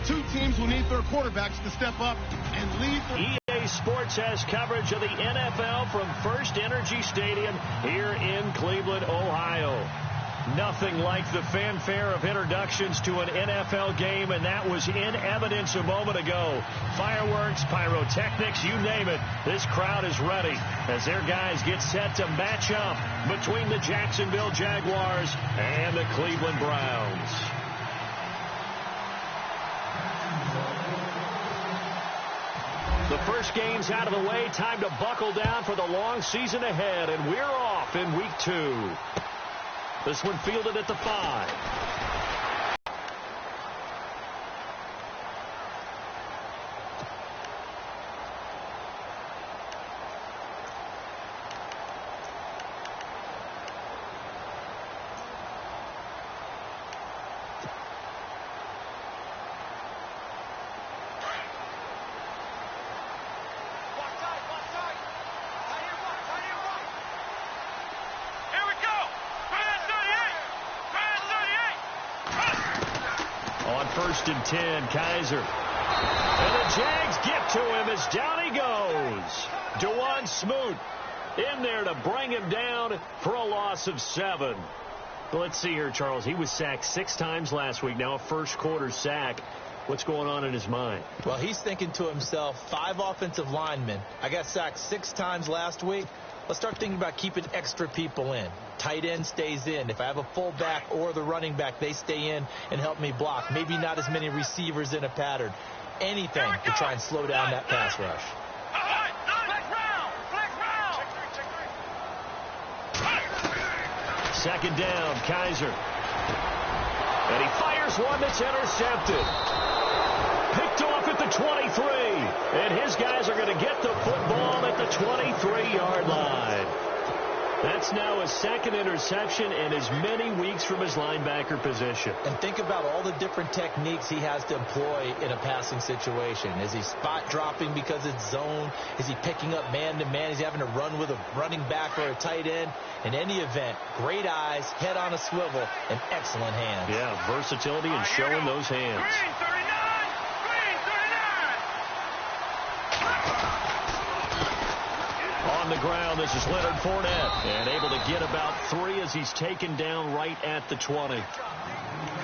Two teams will need their quarterbacks to step up and lead their... EA Sports has coverage of the NFL from First Energy Stadium here in Cleveland, Ohio. Nothing like the fanfare of introductions to an NFL game, and that was in evidence a moment ago. Fireworks, pyrotechnics, you name it. This crowd is ready as their guys get set to match up between the Jacksonville Jaguars and the Cleveland Browns. The first game's out of the way. Time to buckle down for the long season ahead, and we're off in week 2. This one fielded at the 5. First and 10, Kaiser. And the Jags get to him as down he goes. DeJuan Smoot in there to bring him down for a loss of 7. But let's see here, Charles. He was sacked 6 times last week. Now a first-quarter sack. What's going on in his mind? Well, he's thinking to himself, 5 offensive linemen. I got sacked 6 times last week. Let's start thinking about keeping extra people in. Tight end stays in. If I have a fullback or the running back, they stay in and help me block. Maybe not as many receivers in a pattern. Anything to try and slow down that pass rush. Second down, Kaiser. And he fires one that's intercepted. Picked off at the 23. And his guys are going to get the football at the 23-yard line. That's now a second interception and as many weeks from his linebacker position. And think about all the different techniques he has to employ in a passing situation. Is he spot dropping because it's zone? Is he picking up man-to-man? Is he having to run with a running back or a tight end? In any event, great eyes, head on a swivel, and excellent hands. Yeah, versatility and showing those hands. On the ground, this is Leonard Fournette, and able to get about 3 as he's taken down right at the 20.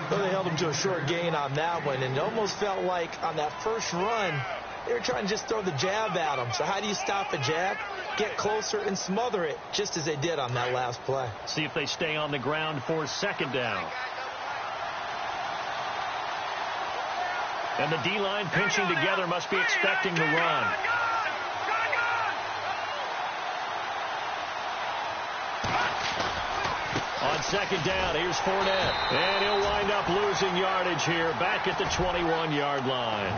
Well, they held him to a short gain on that one, and it almost felt like on that first run, they were trying to just throw the jab at him. So how do you stop a jab? Get closer and smother it, just as they did on that last play. See if they stay on the ground for second down. And the D-line pinching together must be expecting the run. On second down, here's Fournette. And he'll wind up losing yardage here back at the 21-yard line.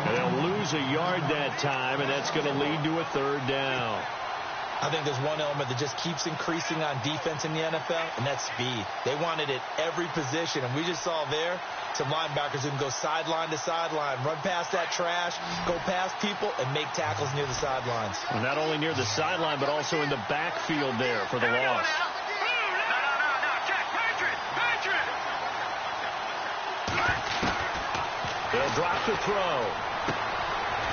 And they'll lose a yard that time, and that's going to lead to a third down. I think there's one element that just keeps increasing on defense in the NFL, and that's speed. They want it at every position, and we just saw there some linebackers who can go sideline to sideline, run past that trash, go past people, and make tackles near the sidelines. And not only near the sideline, but also in the backfield there for the loss. They'll drop the throw.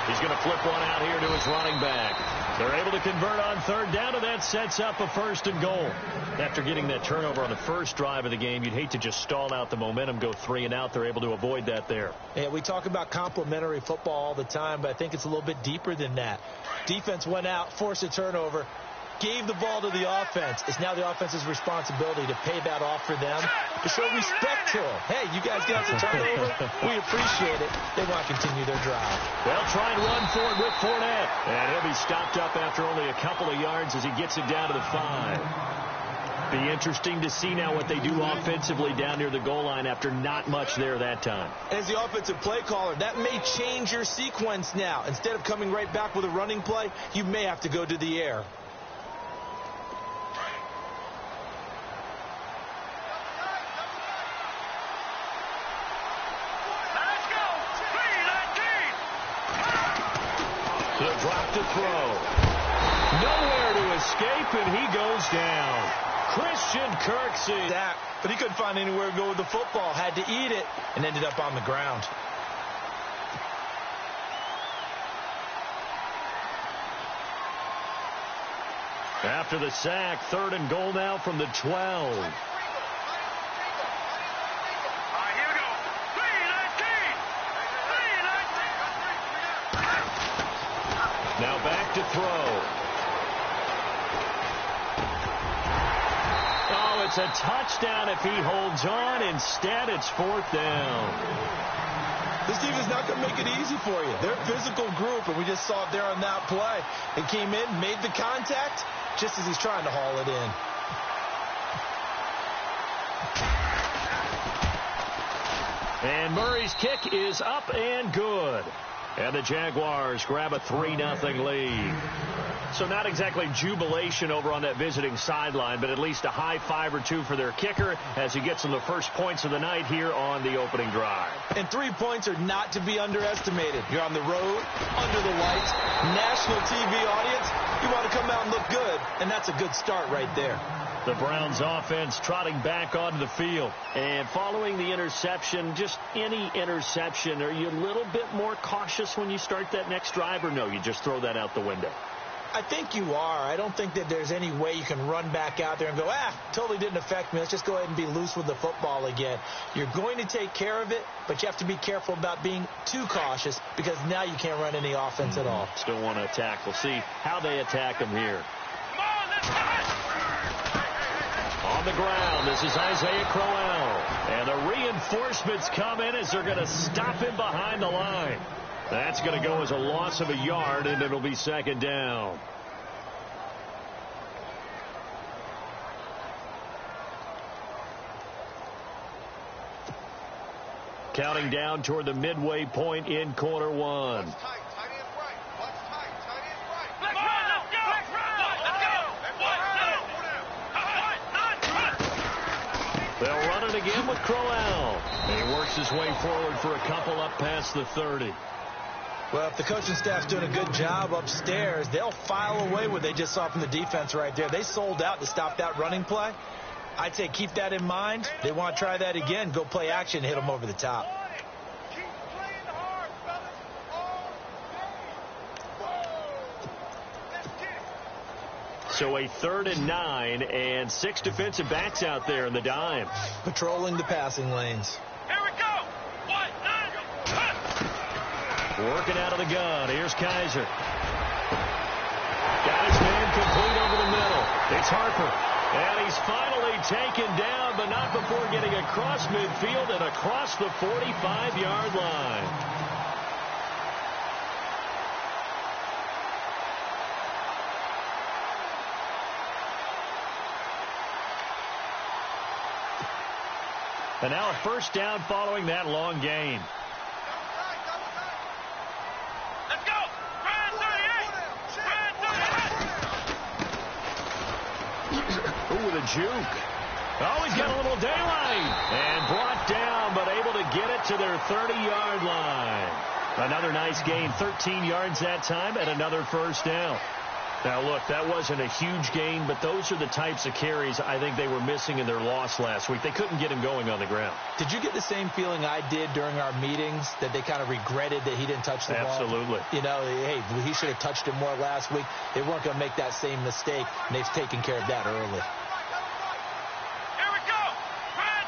He's going to flip one out here to his running back. They're able to convert on third down, and that sets up a 1st and goal. After getting that turnover on the first drive of the game, you'd hate to just stall out the momentum, go 3 and out. They're able to avoid that there. Yeah, we talk about complementary football all the time, but I think it's a little bit deeper than that. Defense went out, forced a turnover, gave the ball to the offense. It's now the offense's responsibility to pay that off for them, to show respect to them. Hey, you guys got the turnover. We appreciate it. They want to continue their drive. They'll try and run for it with Fournette. And he'll be stopped up after only a couple of yards as he gets it down to the 5. Be interesting to see now what they do offensively down near the goal line after not much there that time. As the offensive play caller, that may change your sequence now. Instead of coming right back with a running play, you may have to go to the air. He'll drop to throw. Nowhere to escape, and he goes down. Christian Kirksey. But he couldn't find anywhere to go with the football. Had to eat it and ended up on the ground. After the sack, 3rd and goal now from the 12. Now back to throw. Oh, it's a touchdown if he holds on. Instead, it's 4th down. This defense is not going to make it easy for you. They're a physical group, and we just saw it there on that play. He came in, made the contact, just as he's trying to haul it in. And Murray's kick is up and good. And the Jaguars grab a 3-0 lead. So not exactly jubilation over on that visiting sideline, but at least a high 5 or 2 for their kicker as he gets them the first points of the night here on the opening drive. And 3 points are not to be underestimated. You're on the road, under the lights, national TV audience. You want to come out and look good, and that's a good start right there. The Browns offense trotting back onto the field. And following the interception, just any interception, are you a little bit more cautious when you start that next drive, or no, you just throw that out the window? I think you are. I don't think that there's any way you can run back out there and go, totally didn't affect me. Let's just go ahead and be loose with the football again. You're going to take care of it, but you have to be careful about being too cautious because now you can't run any offense at all. Still want to attack. We'll see how they attack them here. On the ground, this is Isaiah Crowell. And the reinforcements come in as they're going to stop him behind the line. That's going to go as a loss of a yard, and it'll be 2nd down. Counting down toward the midway point in quarter 1. They'll run it again with Crowell. And he works his way forward for a couple up past the 30. Well, if the coaching staff's doing a good job upstairs, they'll file away what they just saw from the defense right there. They sold out to stop that running play. I'd say keep that in mind. They want to try that again. Go play action and hit them over the top. So a 3rd and 9 and 6 defensive backs out there in the dime. Patrolling the passing lanes. Here we go. 1, 9, Working out of the gun. Here's Kaiser. Got his man complete over the middle. It's Harper. And he's finally taken down, but not before getting across midfield and across the 45-yard line. And now a 1st down following that long gain. let's go. Ryan 38. Ooh, with a juke. Oh, he's got a little daylight. And brought down, but able to get it to their 30-yard line. Another nice gain, 13 yards that time, and another 1st down. Now, look, that wasn't a huge gain, but those are the types of carries I think they were missing in their loss last week. They couldn't get him going on the ground. Did you get the same feeling I did during our meetings, that they kind of regretted that he didn't touch the ball? Absolutely. You know, hey, he should have touched it more last week. They weren't going to make that same mistake, and they've taken care of that early. Here we go. Ryan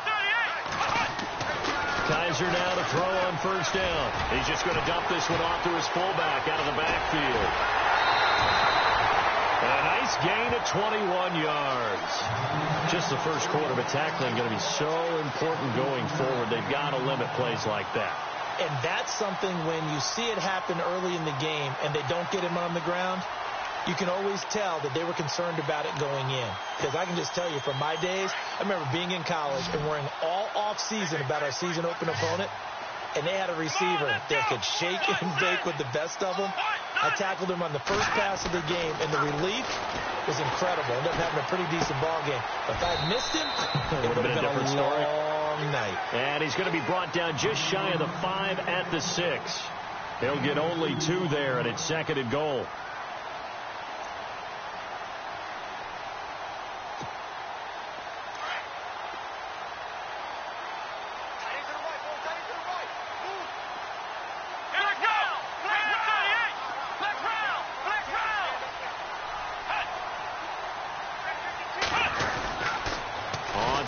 38. Kaiser now to throw on 1st down. He's just going to dump this one off to his fullback out of the backfield. And a nice gain at 21 yards. Just the first quarter, but tackling going to be so important going forward. They've got to limit plays like that. And that's something when you see it happen early in the game and they don't get him on the ground, you can always tell that they were concerned about it going in. Because I can just tell you from my days, I remember being in college and worrying all off-season about our season open opponent, and they had a receiver that could shake and bake with the best of them. I tackled him on the first pass of the game, and the relief was incredible. Ended up having a pretty decent ball game. But if I'd missed him, it would have been a different story. long night. And he's going to be brought down just shy of the 5 at the 6. He'll get only 2 there, and it's 2nd and goal.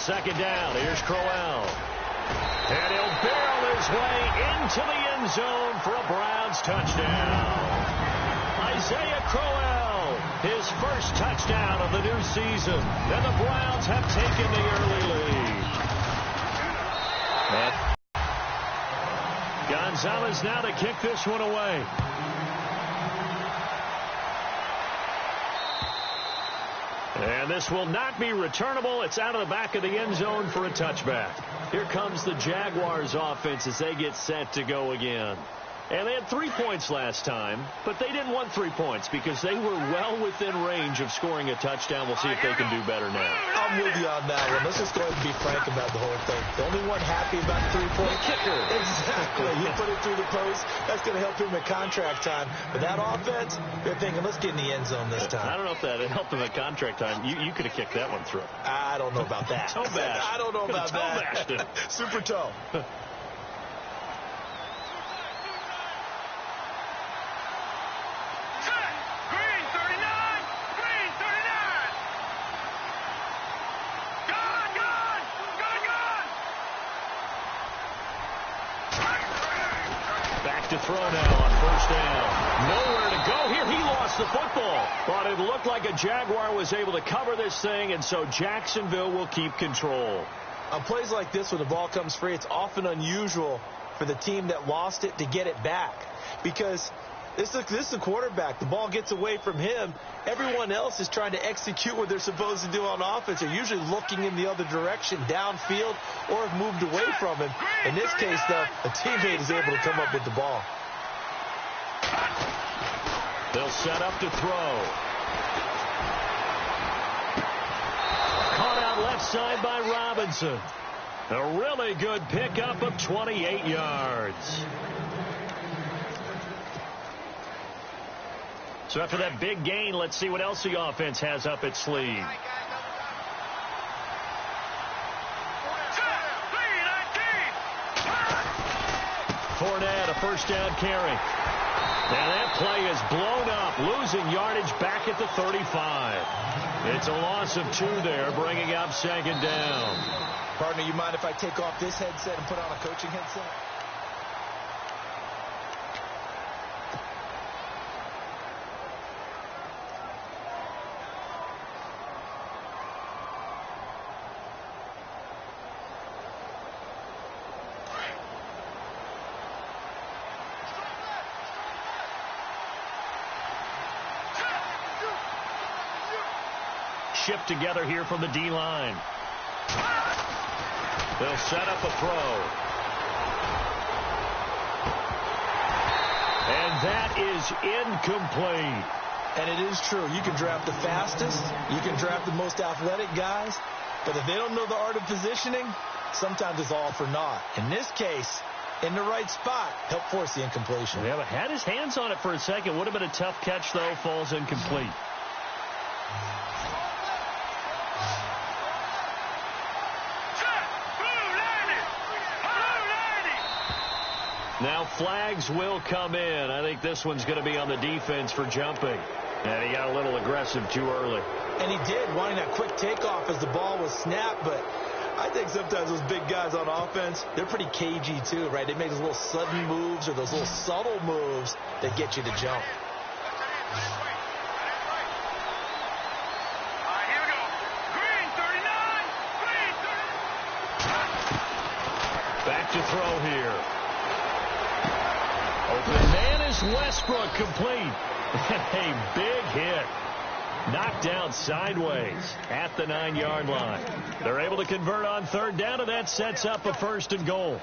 second down. Here's Crowell. And he'll barrel his way into the end zone for a Browns touchdown. Isaiah Crowell, his first touchdown of the new season. And the Browns have taken the early lead. Gonzalez now to kick this one away. And this will not be returnable. It's out of the back of the end zone for a touchback. Here comes the Jaguars offense as they get set to go again. And they had 3 points last time, but they didn't want 3 points because they were well within range of scoring a touchdown. We'll see if they can do better now. I'm with you on that one. Let's just go ahead and be frank about the whole thing. The only one happy about the 3-point kicker. Exactly. You put it through the post. That's going to help him at contract time. But that offense, they're thinking, let's get in the end zone this time. I don't know if that helped him at contract time. You could have kicked that one through. I don't know about that. Toe bash. I don't know about that. Super toe. To throw now on first down. Nowhere to go here. He lost the football. But it looked like a Jaguar was able to cover this thing, and so Jacksonville will keep control. On plays like this, when the ball comes free, it's often unusual for the team that lost it to get it back. Because this is the quarterback. The ball gets away from him. Everyone else is trying to execute what they're supposed to do on offense. They're usually looking in the other direction, downfield, or have moved away from him. In this case, though, a teammate is able to come up with the ball. They'll set up to throw. Caught out left side by Robinson. A really good pickup of 28 yards. So after that big gain, let's see what else the offense has up its sleeve. Fournette, a first down carry. And that play is blown up, losing yardage back at the 35. It's a loss of 2 there, bringing up second down. Partner, you mind if I take off this headset and put on a coaching headset? Shift together here from the D-line. They'll set up a throw. And that is incomplete. And it is true. You can draft the fastest. You can draft the most athletic guys. But if they don't know the art of positioning, sometimes it's all for naught. In this case, in the right spot, helped force the incompletion. Yeah, but had his hands on it for a second. Would have been a tough catch, though. Falls incomplete. Now flags will come in. I think this one's going to be on the defense for jumping. And he got a little aggressive too early. And he did, wanting that quick takeoff as the ball was snapped. But I think sometimes those big guys on offense, they're pretty cagey too, right? They make those little sudden moves or those little subtle moves that get you to jump. Back to throw here. Open man is Westbrook, complete. A big hit. Knocked down sideways at the 9-yard line. They're able to convert on third down, and that sets up a 1st and goal.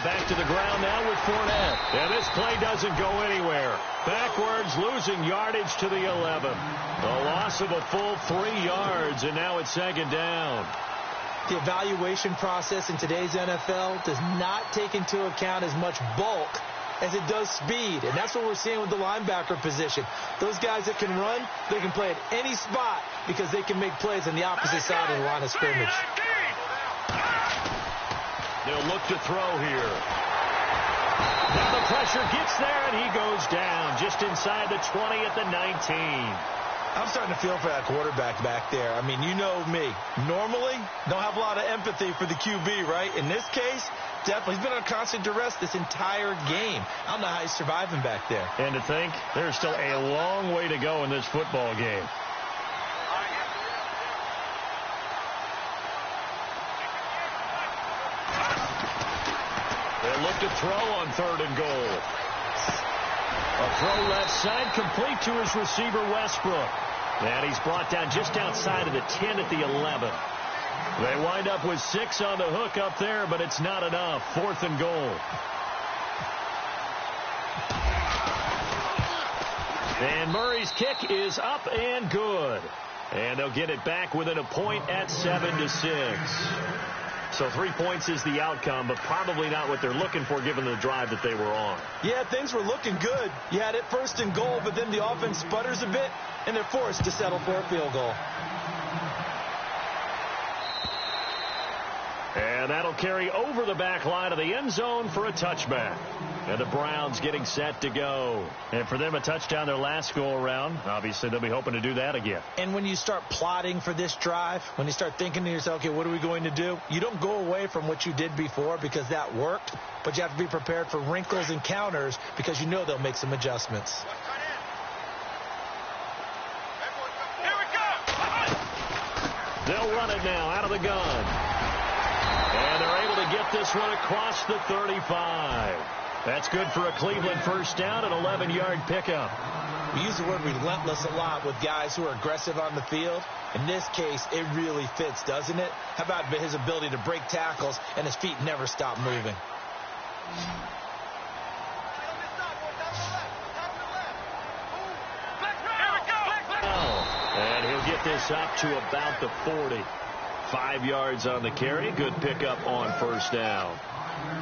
Back to the ground now with Fournette. And this play doesn't go anywhere. Backwards, losing yardage to the 11. A loss of a full 3 yards, and now it's 2nd down. The evaluation process in today's NFL does not take into account as much bulk as it does speed. And that's what we're seeing with the linebacker position. Those guys that can run, they can play at any spot because they can make plays on the opposite side of the line of scrimmage. They'll look to throw here. Now the pressure gets there, and he goes down just inside the 20 at the 19. I'm starting to feel for that quarterback back there. I mean, you know me. Normally, don't have a lot of empathy for the QB, right? In this case, definitely. He's been on constant duress this entire game. I don't know how he's surviving back there. And to think, there's still a long way to go in this football game. They'll look to throw on 3rd and goal. A throw left side, complete to his receiver, Westbrook. And he's brought down just outside of the 10 at the 11. They wind up with 6 on the hook up there, but it's not enough. 4th and goal. And Murray's kick is up and good. And they'll get it back within a point at 7-6. So 3 points is the outcome, but probably not what they're looking for given the drive that they were on. Yeah, things were looking good. You had it 1st and goal, but then the offense sputters a bit, and they're forced to settle for a field goal. And that'll carry over the back line of the end zone for a touchback. And the Browns getting set to go. And for them, a touchdown their last go-around. Obviously, they'll be hoping to do that again. And when you start plotting for this drive, when you start thinking to yourself, okay, what are we going to do? You don't go away from what you did before because that worked, but you have to be prepared for wrinkles and counters because you know they'll make some adjustments. Here we go. They'll run it now out of the gun. And they're able to get this one across the 35. That's good for a Cleveland first down, an 11-yard pickup. We use the word relentless a lot with guys who are aggressive on the field. In this case, it really fits, doesn't it? How about his ability to break tackles and his feet never stop moving? And he'll get this up to about the 40. 5 yards on the carry. Good pickup on first down.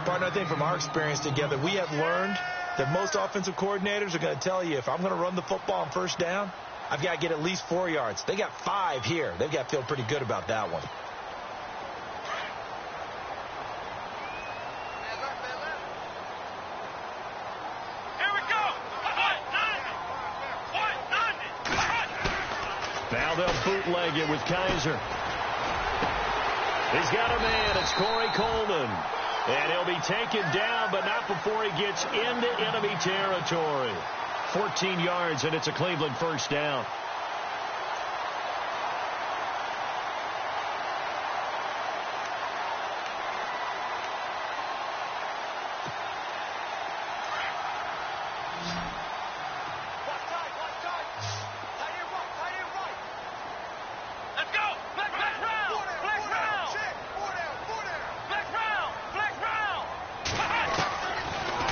Partner, I think from our experience together, we have learned that most offensive coordinators are going to tell you if I'm going to run the football on first down, I've got to get at least 4 yards. They got 5 here. They've got to feel pretty good about that one. Here we go. Now they'll bootleg it with Kaiser. He's got a man. It's Corey Coleman. And he'll be taken down, but not before he gets into enemy territory. 14 yards, and it's a Cleveland first down.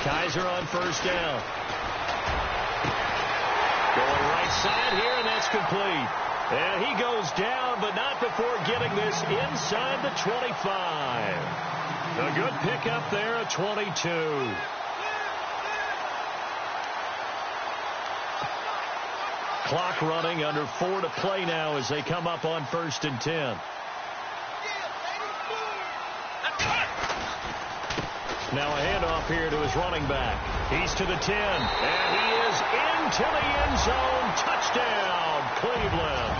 Kaiser on first down. Going right side here, and that's complete. And he goes down, but not before getting this inside the 25. A good pickup there at 22. Clock running, under 4 to play now as they come up on 1st and 10. Now a handoff here to his running back. He's to the 10, and he is into the end zone. Touchdown, Cleveland.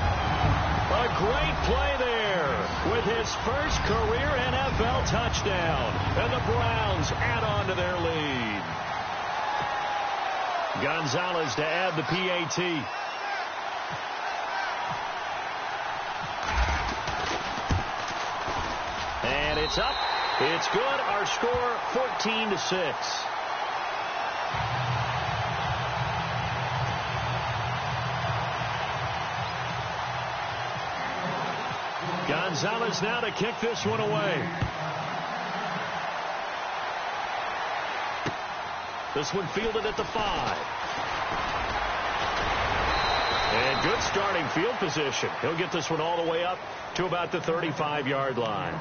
A great play there with his first career NFL touchdown. And the Browns add on to their lead. Gonzalez to add the PAT. And it's up. It's good. Our score 14-6. Gonzalez now to kick this one away. This one fielded at the 5. And good starting field position. He'll get this one all the way up to about the 35-yard line.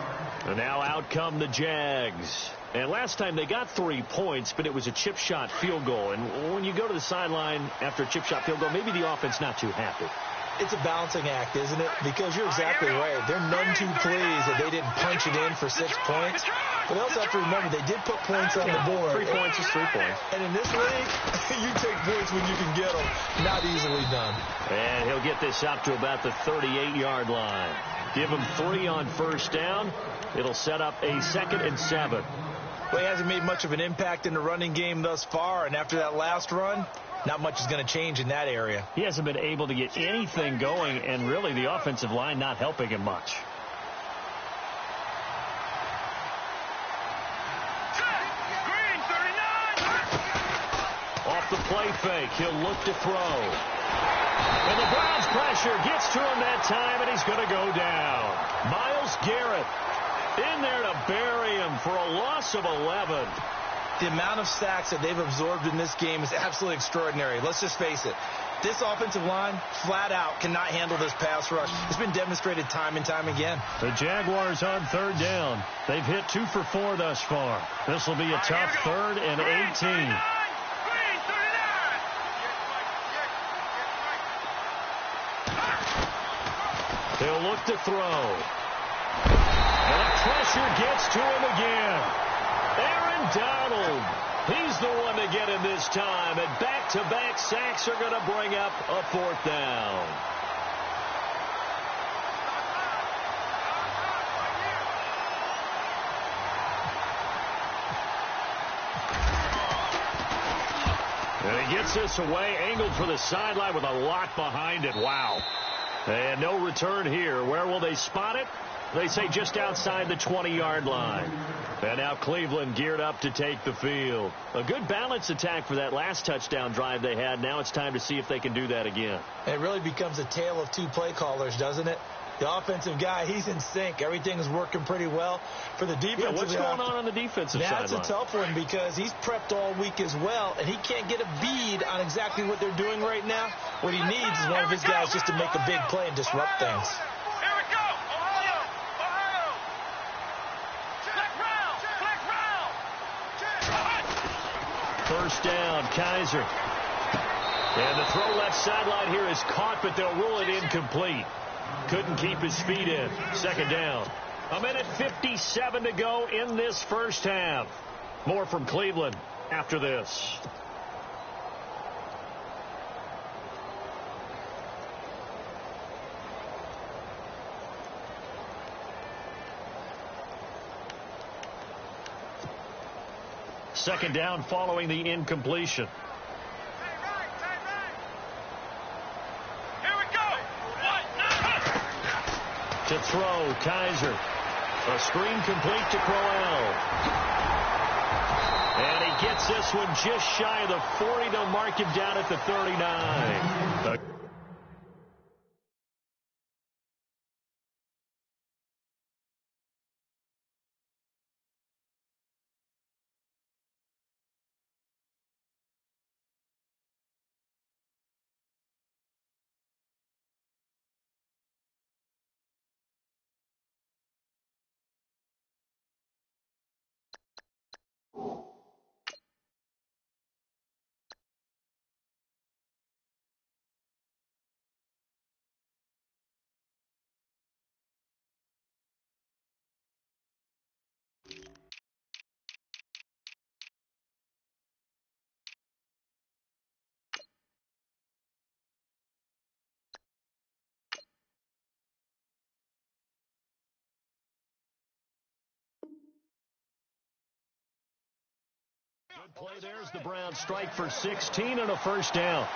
And now out come the Jags. And last time they got 3 points, but it was a chip shot field goal. And when you go to the sideline after a chip shot field goal, maybe the offense not too happy. It's a balancing act, isn't it? Because you're exactly right. They're none too pleased that they didn't punch it in for 6 points. But they also have to remember they did put points on the board. 3 points is 3 points. And in this league, you take points when you can get them. Not easily done. And he'll get this out to about the 38-yard line. Give him 3 on first down. It'll set up a 2nd and 7. Well, he hasn't made much of an impact in the running game thus far. And after that last run, not much is going to change in that area. He hasn't been able to get anything going, and really the offensive line not helping him much. Green, 39. Off the play fake, he'll look to throw. And the Browns pressure gets to him that time, and he's going to go down. Myles Garrett in there to bury him for a loss of 11. The amount of sacks that they've absorbed in this game is absolutely extraordinary. Let's just face it. This offensive line, flat out, cannot handle this pass rush. It's been demonstrated time and time again. The Jaguars on 3rd down. They've hit 2 for 4 thus far. This will be a tough 3rd and 18. He'll look to throw. And the pressure gets to him again. Aaron Donald, he's the one to get him this time. And back-to-back sacks are going to bring up a 4th down. And he gets this away, angled for the sideline with a lot behind it. Wow. And no return here. Where will they spot it? They say just outside the 20-yard line. And now Cleveland geared up to take the field. A good balance attack for that last touchdown drive they had. Now it's time to see if they can do that again. It really becomes a tale of 2 play callers, doesn't it? The offensive guy, he's in sync. Everything's working pretty well. For the defensive guy, what's going on the defensive side? That's a tough one because he's prepped all week as well, and he can't get a bead on exactly what they're doing right now. What he needs is one of his guys just to make a big play and disrupt things. Here we go. Ohio. Ohio. Flag round. First down, Kaiser. And the throw left sideline here is caught, but they'll rule it incomplete. Couldn't keep his feet in. 2nd down. 1:57 to go in this first half. More from Cleveland after this. Second down following the incompletion. To throw, Kaiser. A screen complete to Crowell. And he gets this one just shy of the 40. They'll mark him down at the 39. Good play there as the Browns strike for 16 and a first down.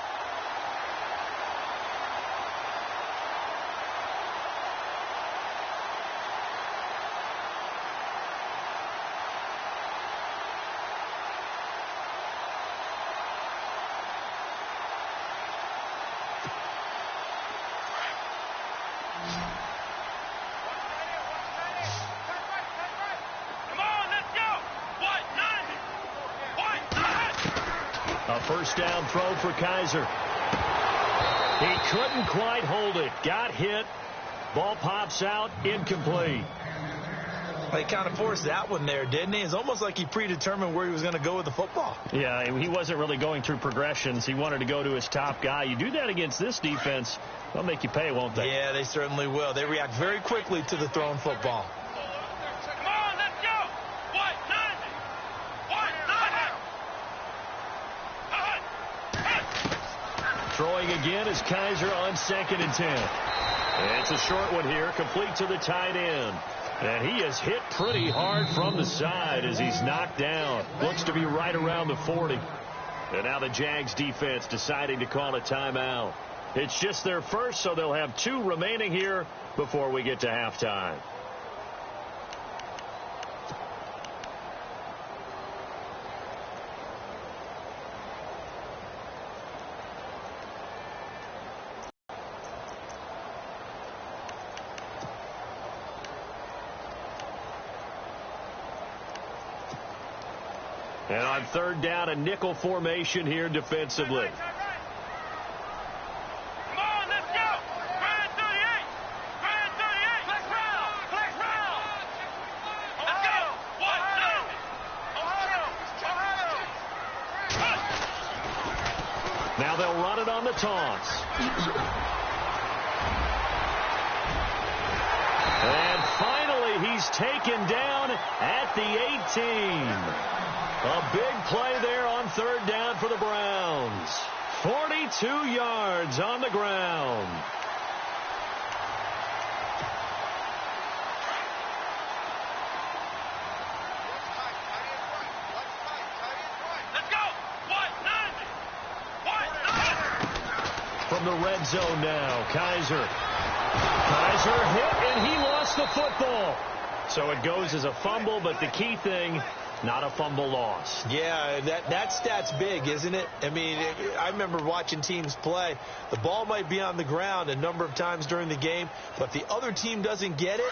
A first down throw for Kaiser. He couldn't quite hold it. Got hit. Ball pops out. Incomplete. They kind of forced that one there, didn't he? It's almost like he predetermined where he was going to go with the football. Yeah, he wasn't really going through progressions. He wanted to go to his top guy. You do that against this defense, they'll make you pay, won't they? Yeah, they certainly will. They react very quickly to the thrown football. Come on, let's go. What? Throwing again is Kaiser on 2nd and 10. And it's a short one here, complete to the tight end. And he is hit pretty hard from the side as he's knocked down. Looks to be right around the 40. And now the Jags defense deciding to call a timeout. It's just their first, so they'll have 2 remaining here before we get to halftime. And on 3rd down, a nickel formation here defensively. Come on, let's go. Grand 38. Grand 38. Flex round. Flex round. Let's go. What? Ohio. Now they'll run it on the toss. And finally, he's taken down at the 18. A big play there on 3rd down for the Browns. 42 yards on the ground. Let's go. What? From the red zone now, Kaiser. Kaiser hit, and he lost the football. So it goes as a fumble, but the key thing, not a fumble loss. Yeah, that stat's big, isn't it? I mean, I remember watching teams play. The ball might be on the ground a number of times during the game, but the other team doesn't get it.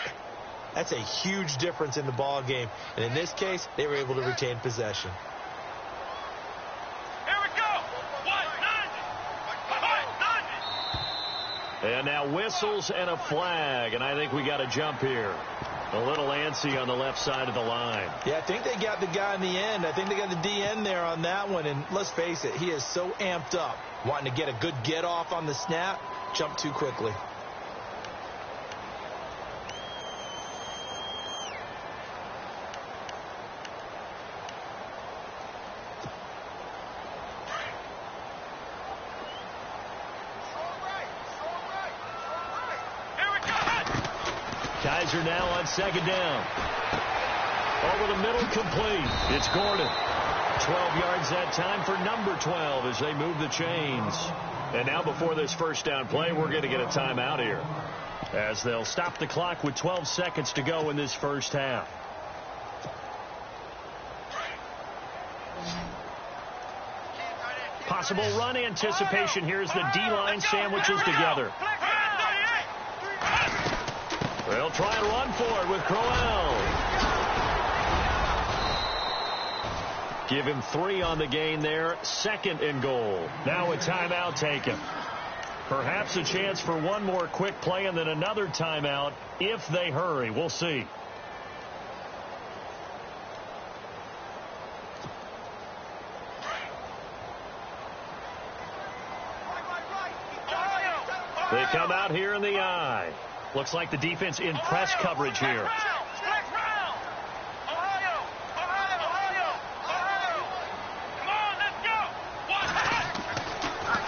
That's a huge difference in the ball game. And in this case, they were able to retain possession. Here we go. What? And now whistles and a flag, and I think we got a jump here. A little antsy on the left side of the line. Yeah, I think they got the guy in the end. I think they got the DN there on that one. And let's face it, he is so amped up, wanting to get a good get off on the snap, jump too quickly. Kaiser now on 2nd down. Over the middle, complete. It's Gordon. 12 yards that time for number 12 as they move the chains. And now before this first down play, we're going to get a timeout here, as they'll stop the clock with 12 seconds to go in this first half. Possible run anticipation here as the D-line sandwiches together. They'll try and run for it with Crowell. Give him 3 on the gain there. 2nd and goal. Now a timeout taken. Perhaps a chance for one more quick play and then another timeout if they hurry. We'll see. They come out here in the eye. Looks like the defense in press coverage here.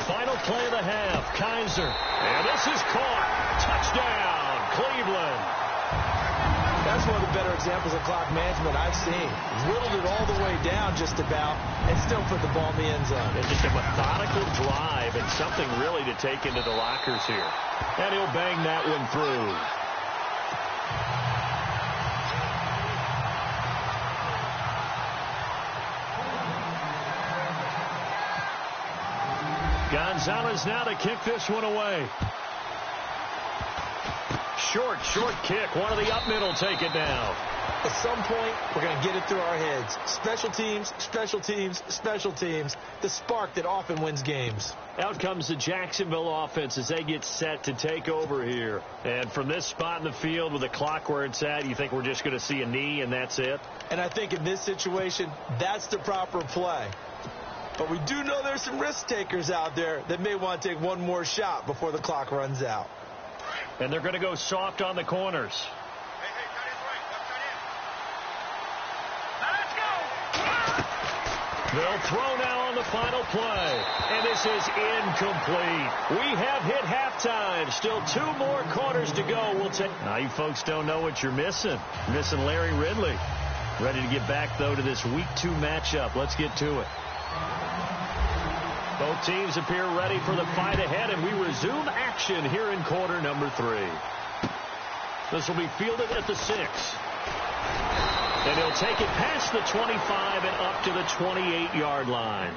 Final play of the half. Kaiser. And this is caught. Touchdown, Cleveland. That's one of the better examples of clock management I've seen. Whittled it all the way down just about and still put the ball in the end zone. It's just a methodical drive and something really to take into the lockers here. And he'll bang that one through. Gonzalez now to kick this one away. short kick. One of the up middle take it down. At some point, we're going to get it through our heads. Special teams, special teams, special teams. The spark that often wins games. Out comes the Jacksonville offense as they get set to take over here. And from this spot in the field with the clock where it's at, you think we're just going to see a knee and that's it? And I think in this situation, that's the proper play. But we do know there's some risk takers out there that may want to take one more shot before the clock runs out. And they're going to go soft on the corners. They'll throw now on the final play. And this is incomplete. We have hit halftime. Still 2 more quarters to go. Now you folks don't know what you're missing. You're missing Larry Ridley. Ready to get back, though, to this Week 2 matchup. Let's get to it. Both teams appear ready for the fight ahead, and we resume action here in quarter number 3. This will be fielded at the 6. And he'll take it past the 25 and up to the 28-yard line.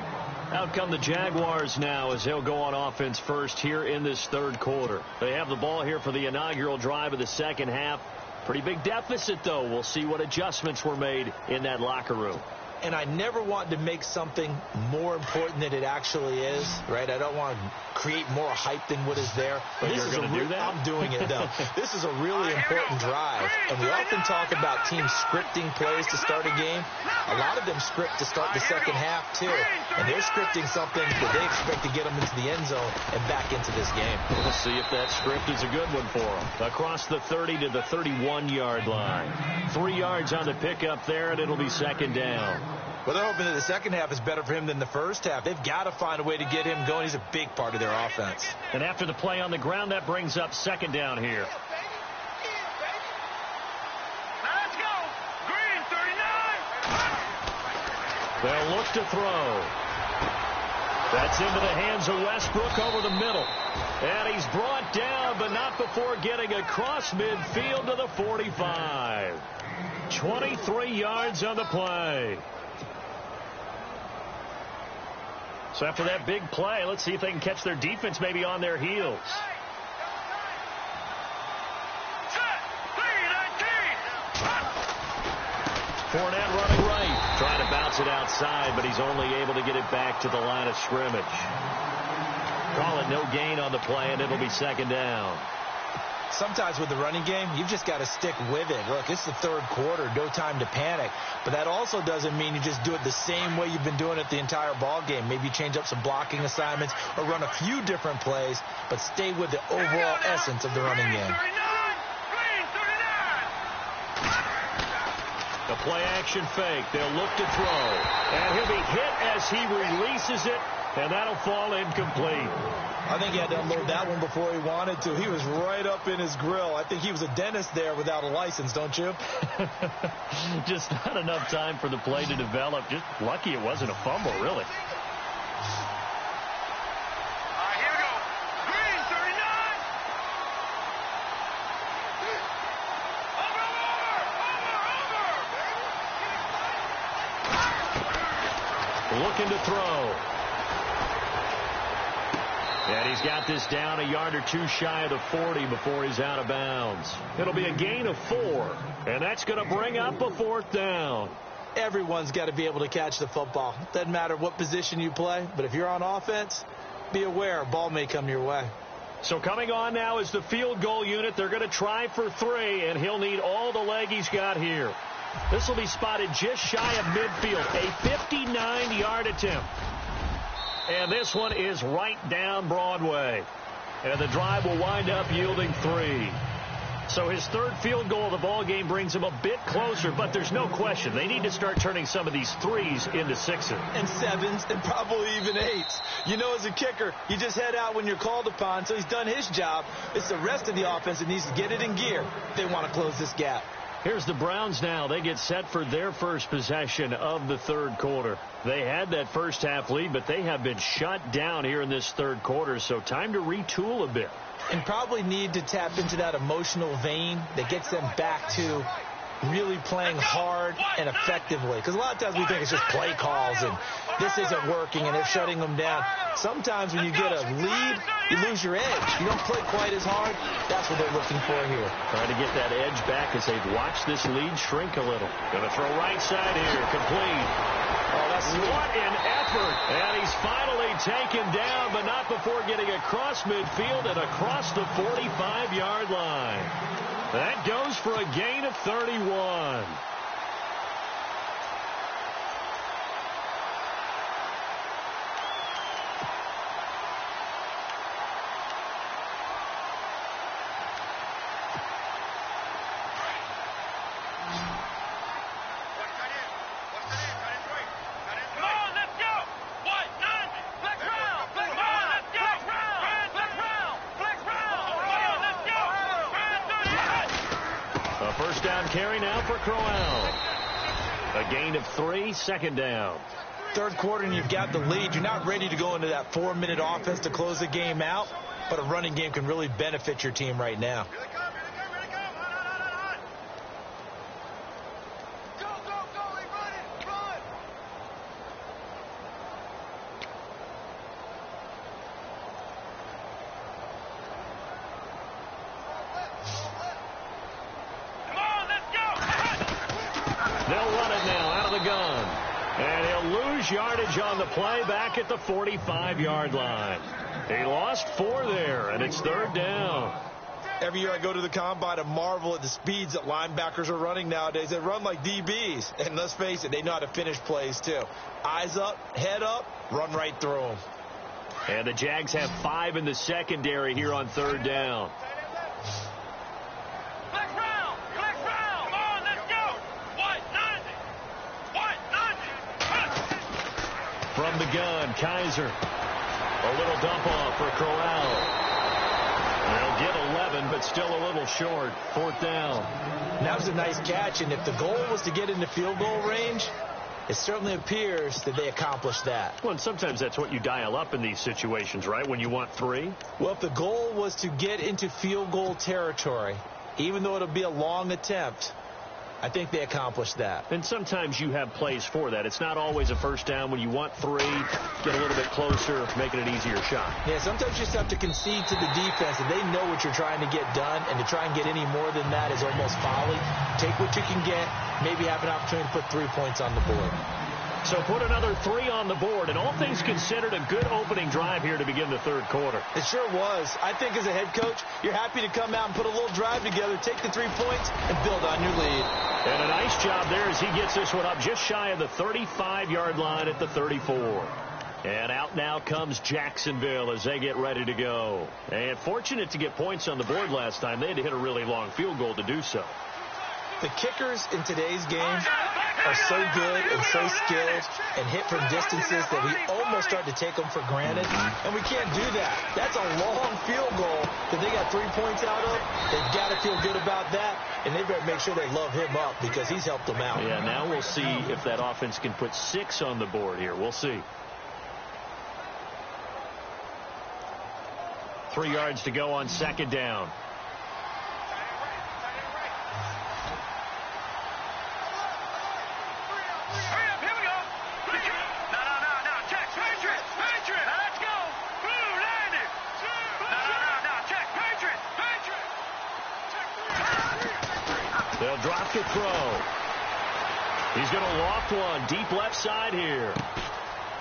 Out come the Jaguars now as they'll go on offense first here in this third quarter. They have the ball here for the inaugural drive of the second half. Pretty big deficit, though. We'll see what adjustments were made in that locker room. And I never want to make something more important than it actually is, right? I don't want to create more hype than what is there. But you're going to do that? I'm doing it, though. This is a really important drive. And we often talk about teams scripting plays to start a game. A lot of them script to start the second half, too. And they're scripting something that they expect to get them into the end zone and back into this game. We'll see if that script is a good one for them. Across the 30 to the 31-yard line. 3 yards on the pickup there, and it'll be second down. Well, they're hoping that the second half is better for him than the first half. They've got to find a way to get him going. He's a big part of their offense. And after the play on the ground, that brings up second down here. Let's go. Green, 39. They'll look to throw. That's into the hands of Westbrook over the middle. And he's brought down, but not before getting across midfield to the 45. 23 yards on the play. So after that big play, let's see if they can catch their defense maybe on their heels. Fournette running right. Trying to bounce it outside, but he's only able to get it back to the line of scrimmage. Call it no gain on the play, and it'll be second down. Sometimes with the running game, you've just got to stick with it. Look, it's the third quarter, no time to panic. But that also doesn't mean you just do it the same way you've been doing it the entire ball game. Maybe change up some blocking assignments or run a few different plays, but stay with the overall essence of the running game. The play action fake. They'll look to throw. And he'll be hit as he releases it, and that'll fall incomplete. I think he had to unload that one before he wanted to. He was right up in his grill. I think he was a dentist there without a license, don't you? Just not enough time for the play to develop. Just lucky it wasn't a fumble, really. Here we go. Green, 39. Over. Looking to throw. And he's got this down a yard or two shy of the 40 before he's out of bounds. It'll be a gain of 4, and that's going to bring up a 4th down. Everyone's got to be able to catch the football. Doesn't matter what position you play, but if you're on offense, be aware a ball may come your way. So coming on now is the field goal unit. They're going to try for 3, and he'll need all the leg he's got here. This will be spotted just shy of midfield, a 59-yard attempt. And this one is right down Broadway. And the drive will wind up yielding 3. So his third field goal of the ball game brings him a bit closer, but there's no question they need to start turning some of these 3s into 6s. And 7s and probably even 8s. You know, as a kicker, you just head out when you're called upon, so he's done his job. It's the rest of the offense that needs to get it in gear if they want to close this gap. Here's the Browns now. They get set for their first possession of the third quarter. They had that first half lead, but they have been shut down here in this third quarter, so time to retool a bit. And probably need to tap into that emotional vein that gets them back to really playing hard and effectively. Because a lot of times we think it's just play calls and this isn't working and they're shutting them down. Sometimes when you get a lead, you lose your edge. You don't play quite as hard. That's what they're looking for here. Trying to get that edge back as they've watched this lead shrink a little. Going to throw right side here. Complete. Oh, that's sweet. What an effort. And he's finally taken down, but not before getting across midfield and across the 45-yard line. That goes for a gain of 31. First down carry now for Crowell. A gain of 3, second down. Third quarter and you've got the lead. You're not ready to go into that 4-minute offense to close the game out, but a running game can really benefit your team right now. Yardage on the play back at the 45-yard line. He lost 4 there, and it's third down. Every year I go to the combine and marvel at the speeds that linebackers are running nowadays. They run like DBs. And let's face it, they know how to finish plays too. Eyes up, head up, run right through them. And the Jags have 5 in the secondary here on third down. From the gun, Kaiser. A little dump off for Crowell. They'll get 11, but still a little short. Fourth down. That was a nice catch, and if the goal was to get into field goal range, it certainly appears that they accomplished that. Well, and sometimes that's what you dial up in these situations, right, when you want 3? Well, if the goal was to get into field goal territory, even though it'll be a long attempt, I think they accomplished that. And sometimes you have plays for that. It's not always a first down. When you want 3, get a little bit closer, make it an easier shot. Yeah, sometimes you just have to concede to the defense, and they know what you're trying to get done, and to try and get any more than that is almost folly. Take what you can get, maybe have an opportunity to put 3 points on the board. So put another 3 on the board, and all things considered, a good opening drive here to begin the third quarter. It sure was. I think as a head coach, you're happy to come out and put a little drive together, take the 3 points, and build on your lead. And a nice job there as he gets this one up just shy of the 35-yard line at the 34. And out now comes Jacksonville as they get ready to go. And fortunate to get points on the board last time. They had to hit a really long field goal to do so. The kickers in today's game are so good and so skilled and hit from distances that we almost start to take them for granted, and we can't do that. That's a long field goal that they got 3 points out of. They've got to feel good about that, and they better make sure they love him up because he's helped them out. Yeah, now we'll see if that offense can put 6 on the board here. We'll see. 3 yards to go on second down. They'll drop to throw. He's going to loft one deep left side here.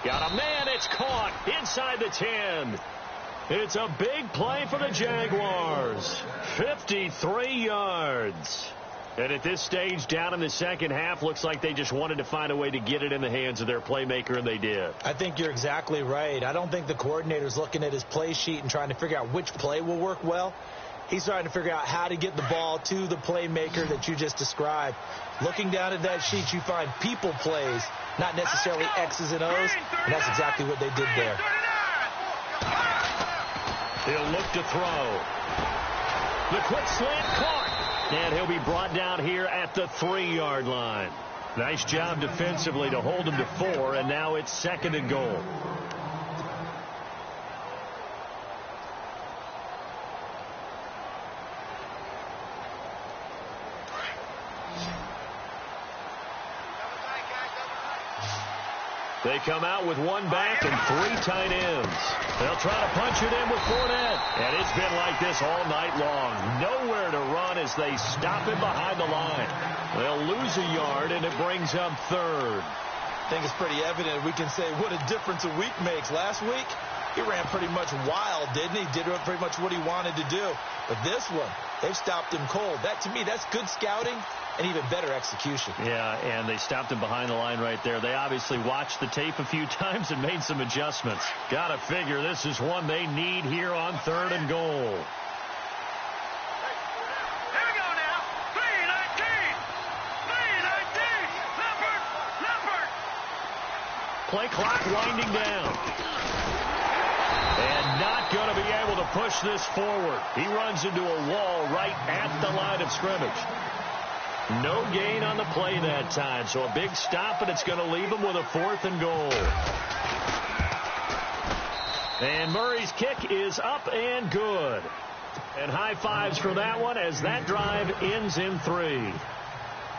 Got a man. It's caught inside the 10. It's a big play for the Jaguars. 53 yards. And at this stage, down in the second half, looks like they just wanted to find a way to get it in the hands of their playmaker, and they did. I think you're exactly right. I don't think the coordinator's looking at his play sheet and trying to figure out which play will work well. He's trying to figure out how to get the ball to the playmaker that you just described. Looking down at that sheet, you find people plays, not necessarily X's and O's, and that's exactly what they did there. He'll look to throw. The quick slant caught, and he'll be brought down here at the 3-yard line. Nice job defensively to hold him to 4, and now it's 2nd and goal. They come out with one back and 3 tight ends. They'll try to punch it in with Fournette. And it's been like this all night long. Nowhere to run as they stop him behind the line. They'll lose a yard, and it brings up 3rd. I think it's pretty evident. We can say what a difference a week makes. Last week, he ran pretty much wild, didn't he? Did pretty much what he wanted to do. But this one, they've stopped him cold. That, to me, that's good scouting and even better execution. Yeah, and they stopped him behind the line right there. They obviously watched the tape a few times and made some adjustments. Got to figure this is one they need here on 3rd and goal. Here we go now. 3-19. 3-19. Leopard. Play clock winding down. And not going to be able to push this forward. He runs into a wall right at the line of scrimmage. No gain on the play that time, so a big stop, and it's going to leave him with a 4th and goal. And Murray's kick is up and good. And high fives for that one as that drive ends in 3.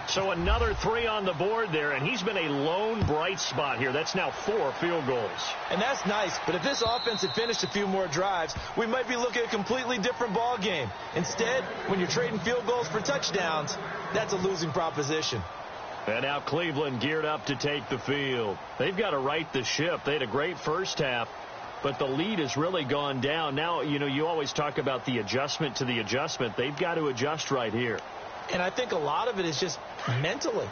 So another 3 on the board there, and he's been a lone bright spot here. That's now 4 field goals. And that's nice, but if this offense had finished a few more drives, we might be looking at a completely different ball game. Instead, when you're trading field goals for touchdowns, that's a losing proposition. And now Cleveland geared up to take the field. They've got to right the ship. They had a great first half, but the lead has really gone down. Now, you always talk about the adjustment to the adjustment. They've got to adjust right here. And I think a lot of it is just mentally.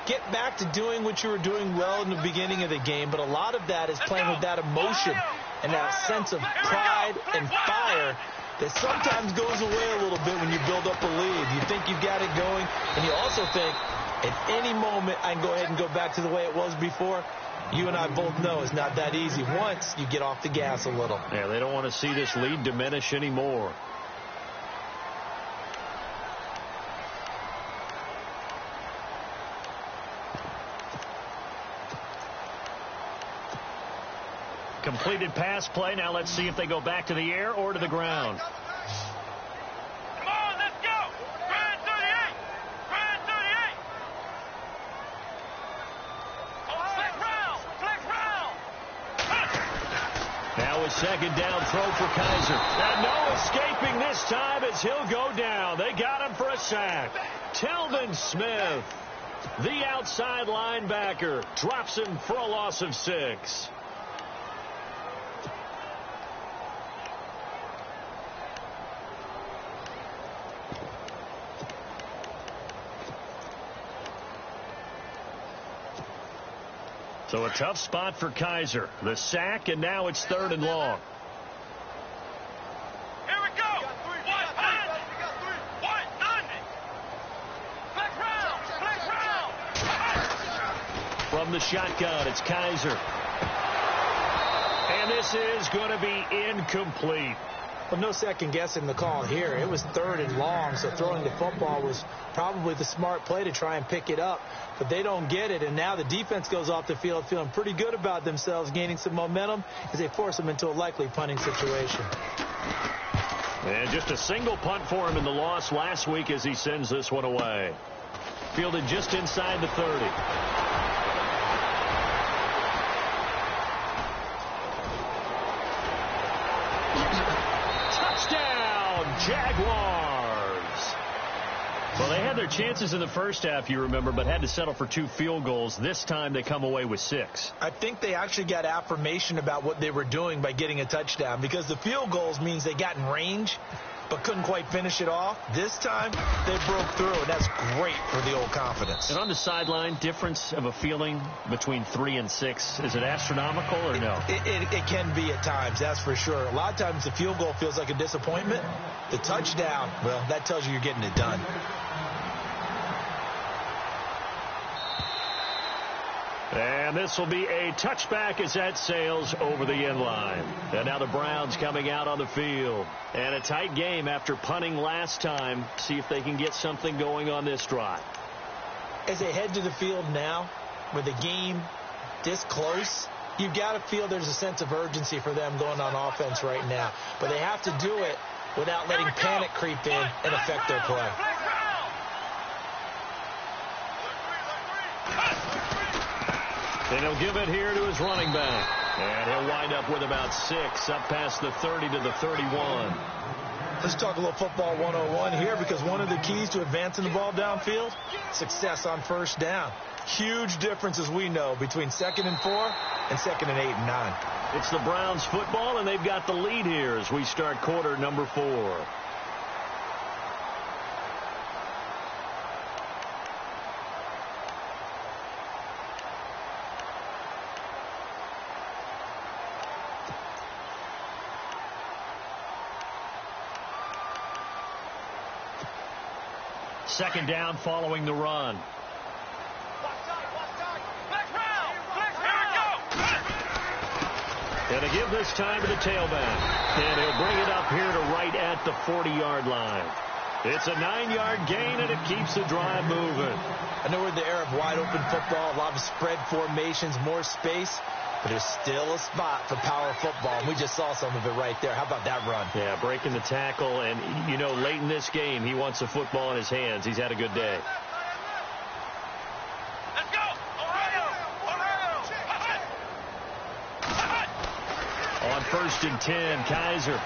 Get back to doing what you were doing well in the beginning of the game, but a lot of that is playing with that emotion and that sense of pride and fire that sometimes goes away a little bit when you build up a lead. You think you've got it going, and you also think at any moment I can go ahead and go back to the way it was before. You and I both know it's not that easy once you get off the gas a little. Yeah, they don't want to see this lead diminish anymore. Completed pass play. Now let's see if they go back to the air or to the ground. Come on, let's go. Brad 38. Brad 38. Flex round. Now a 2nd down throw for Kaiser. And no escaping this time as he'll go down. They got him for a sack. Telvin Smith, the outside linebacker, drops him for a loss of 6. So a tough spot for Kaiser. The sack, and now it's 3rd and long. Here we go. One, none. Flex round. From the shotgun, it's Kaiser. And this is going to be incomplete. Well, no second guessing the call here. It was 3rd and long, so throwing the football was probably the smart play to try and pick it up. But they don't get it, and now the defense goes off the field feeling pretty good about themselves, gaining some momentum as they force them into a likely punting situation. And just a single punt for him in the loss last week as he sends this one away. Fielded just inside the 30. Jaguars. Well, they had their chances in the first half, you remember, but had to settle for 2 field goals. This time they come away with 6. I think they actually got affirmation about what they were doing by getting a touchdown, because the field goals means they got in range but couldn't quite finish it off. This time they broke through, and that's great for the old confidence. And on the sideline, difference of a feeling between 3 and 6, is it astronomical or no? It can be at times, that's for sure. A lot of times the field goal feels like a disappointment. The touchdown, well, that tells you you're getting it done. And this will be a touchback as that sails over the end line. And now the Browns coming out on the field. And a tight game after punting last time. See if they can get something going on this drive. As they head to the field now, with the game this close, you've got to feel there's a sense of urgency for them going on offense right now. But they have to do it without letting panic creep in and affect their play. And he'll give it here to his running back. And he'll wind up with about 6, up past the 30 to the 31. Let's talk a little football 101 here, because one of the keys to advancing the ball downfield, success on first down. Huge difference, as we know, between 2nd and 4 and 2nd and 8 and 9. It's the Browns football, and they've got the lead here as we start quarter number 4. Second down following the run. And to give this time to the tailback. And he'll bring it up here to right at the 40-yard line. It's a 9-yard gain, and it keeps the drive moving. I know we're in the era of wide-open football, a lot of spread formations, more space. But there's still a spot for power football, and we just saw some of it right there. How about that run? Yeah, breaking the tackle, and, you know, late in this game, he wants the football in his hands. He's had a good day. Let's go! Ohio! On 1st and 10, Kaiser.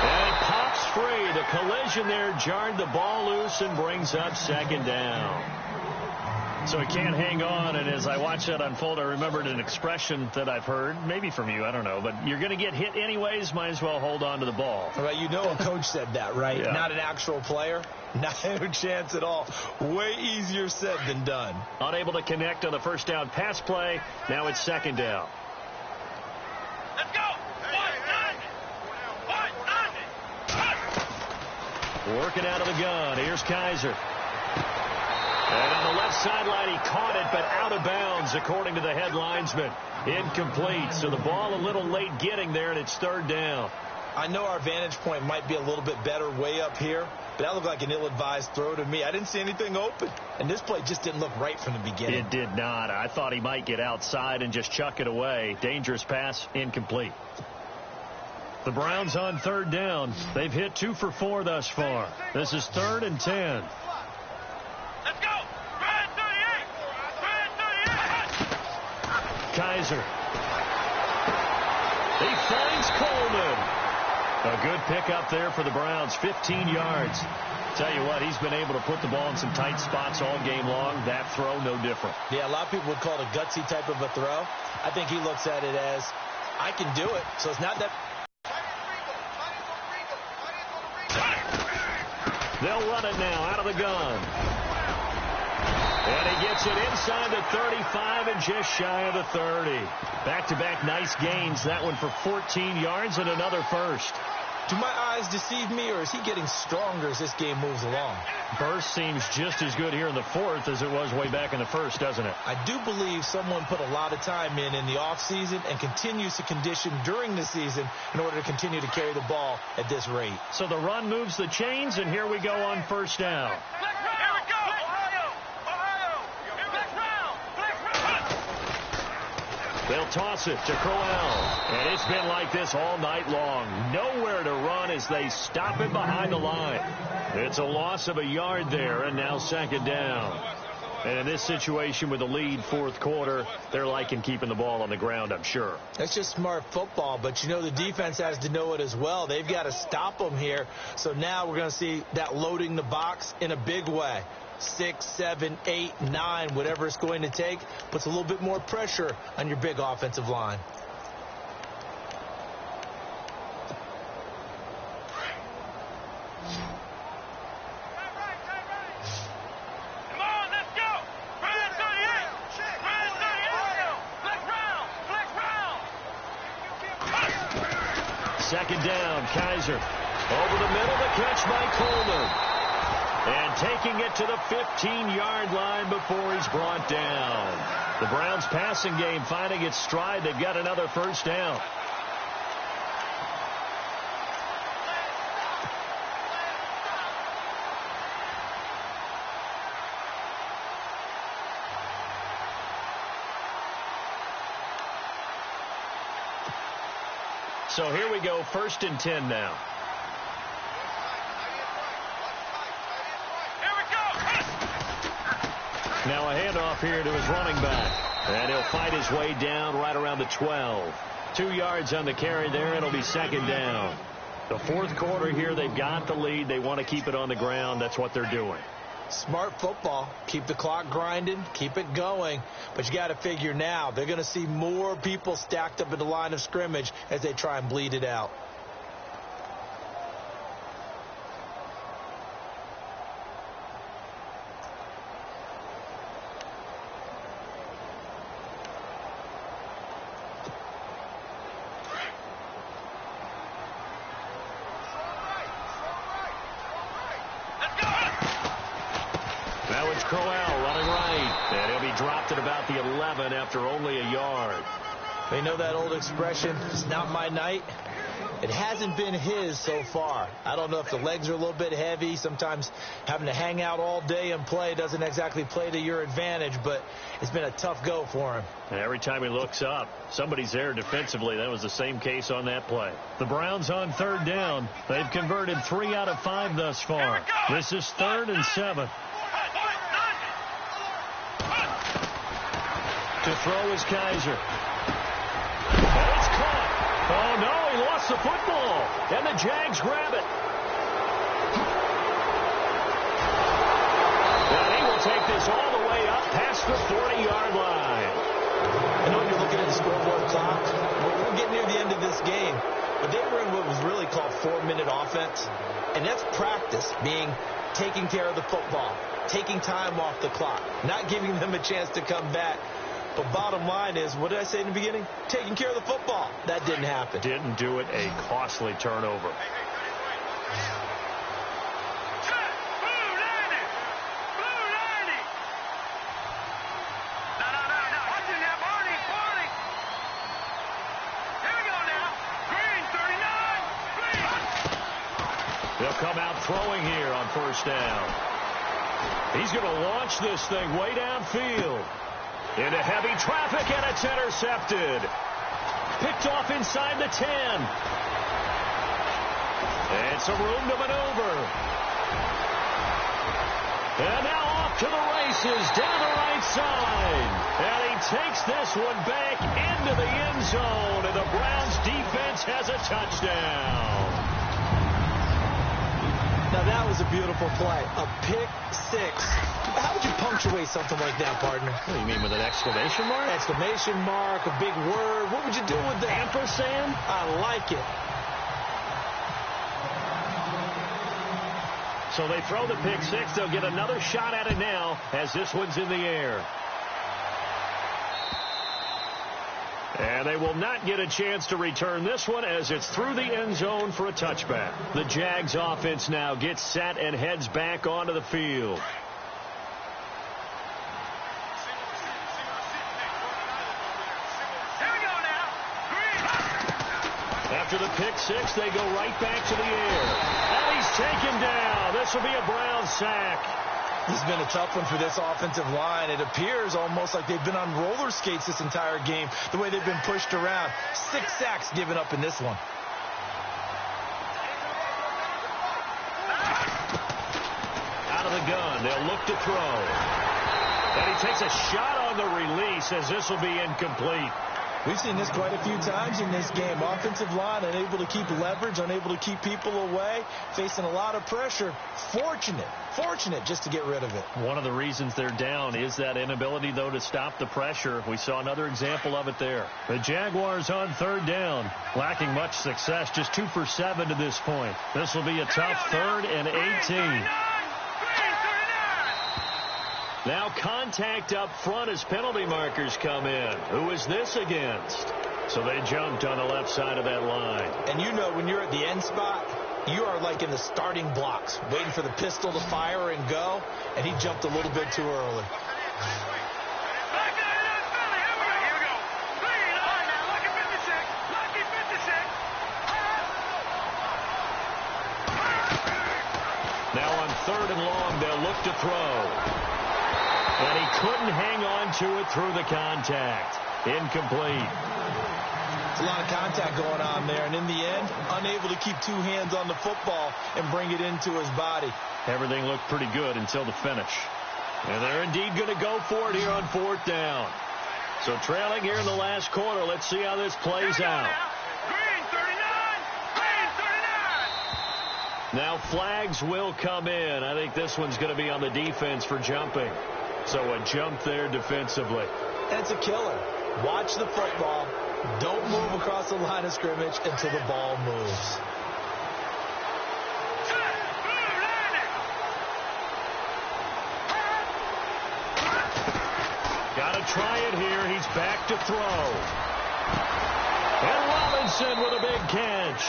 And it pops free. The collision there jarred the ball loose and brings up 2nd down. So he can't hang on, and as I watch that unfold, I remembered an expression that I've heard, maybe from you, I don't know, but you're going to get hit anyways, might as well hold on to the ball. Right, you know a coach said that, right? Yeah. Not an actual player. Not a chance at all. Way easier said than done. Unable to connect on the first down pass play. Now it's 2nd down. Let's go! Working out of the gun. Here's Kaiser. And on the left sideline, he caught it, but out of bounds, according to the head linesman. Incomplete. So the ball a little late getting there, and it's 3rd down. I know our vantage point might be a little bit better way up here, but that looked like an ill-advised throw to me. I didn't see anything open, and this play just didn't look right from the beginning. It did not. I thought he might get outside and just chuck it away. Dangerous pass, incomplete. The Browns on 3rd down. They've hit 2 for 4 thus far. This is 3rd and 10. Let's go! Red 38! Kaiser. He finds Coleman. A good pickup there for the Browns, 15 yards. Tell you what, he's been able to put the ball in some tight spots all game long. That throw, no different. Yeah, a lot of people would call it a gutsy type of a throw. I think he looks at it as, I can do it. So it's not that... They'll run it now out of the gun. And he gets it inside the 35 and just shy of the 30. Back-to-back nice gains. That one for 14 yards and another first. Do my eyes deceive me, or is he getting stronger as this game moves along? Burst seems just as good here in the 4th as it was way back in the 1st, doesn't it? I do believe someone put a lot of time in the offseason and continues to condition during the season in order to continue to carry the ball at this rate. So the run moves the chains, and here we go on 1st down. They'll toss it to Crowell. And it's been like this all night long. Nowhere to run as they stop it behind the line. It's a loss of a yard there, and now 2nd down. And in this situation with the lead 4th quarter, they're liking keeping the ball on the ground, I'm sure. That's just smart football, but you know the defense has to know it as well. They've got to stop them here. So now we're going to see that loading the box in a big way. 6, 7, 8, 9, whatever it's going to take, puts a little bit more pressure on your big offensive line. Come on, let's go! Red 38! Red 38! Flex round! 2nd down, Kaiser. Over the middle, the catch by Coleman. And taking it to the 15-yard line before he's brought down. The Browns passing game finding its stride. They've got another 1st down. So here we go, 1st and 10 now. Now a handoff here to his running back. And he'll fight his way down right around the 12. 2 yards on the carry there. It'll be second down. The fourth quarter here, they've got the lead. They want to keep it on the ground. That's what they're doing. Smart football. Keep the clock grinding. Keep it going. But you got to figure now they're going to see more people stacked up in the line of scrimmage as they try and bleed it out. At about the 11 after only a yard. They know that old expression, it's not my night. It hasn't been his so far. I don't know if the legs are a little bit heavy. Sometimes having to hang out all day and play doesn't exactly play to your advantage, but it's been a tough go for him. And every time he looks up, somebody's there defensively. That was the same case on that play. The Browns on third down. They've converted 3 out of 5 thus far. This is 3rd and 7. To throw is Kaiser. And it's caught. Oh, no, he lost the football. And the Jags grab it. And he will take this all the way up past the 40-yard line. I know you're looking at the scoreboard clock. We're getting near the end of this game. But they were in what was really called 4-minute offense. And that's practice, being taking care of the football, taking time off the clock, not giving them a chance to come back. But bottom line is, what did I say in the beginning? Taking care of the football. That didn't happen. Didn't do it. A costly turnover. They'll come out throwing here on first down. He's going to launch this thing way downfield. Into heavy traffic, and it's intercepted. Picked off inside the 10. And some room to maneuver. And now off to the races, down the right side. And he takes this one back into the end zone, and the Browns defense has a touchdown. Now that was a beautiful play. A pick six. How would you punctuate something like that, partner? What do you mean, with an exclamation mark? Exclamation mark, a big word. What would you do with that? Ampersand? I like it. So they throw the pick six. They'll get another shot at it now as this one's in the air. And they will not get a chance to return this one as it's through the end zone for a touchback. The Jags offense now gets set and heads back onto the field. After the pick six, they go right back to the air. And he's taken down. This will be a Brown sack. This has been a tough one for this offensive line. It appears almost like they've been on roller skates this entire game, the way they've been pushed around. 6 sacks given up in this one. Out of the gun, they'll look to throw. And he takes a shot on the release as this will be incomplete. We've seen this quite a few times in this game. Offensive line unable to keep leverage, unable to keep people away, facing a lot of pressure. Fortunate just to get rid of it. One of the reasons they're down is that inability, though, to stop the pressure. We saw another example of it there. The Jaguars on third down, lacking much success, just 2 for 7 to this point. This will be a tough 3rd and 18. Now contact up front as penalty markers come in. Who is this against? So they jumped on the left side of that line. And you know when you're at the end spot, you are like in the starting blocks, waiting for the pistol to fire and go, and he jumped a little bit too early. Now on 3rd and long, they'll look to throw. And he couldn't hang on to it through the contact. Incomplete. It's a lot of contact going on there, and in the end, unable to keep 2 hands on the football and bring it into his body. Everything looked pretty good until the finish. And they're indeed going to go for it here on 4th down. So trailing here in the last quarter. Let's see how this plays out. Green 39. Green 39. Now flags will come in. I think this one's going to be on the defense for jumping. So a jump there defensively. And it's a killer. Watch the football. Don't move across the line of scrimmage until the ball moves. Got to try it here. He's back to throw. And Robinson with a big catch.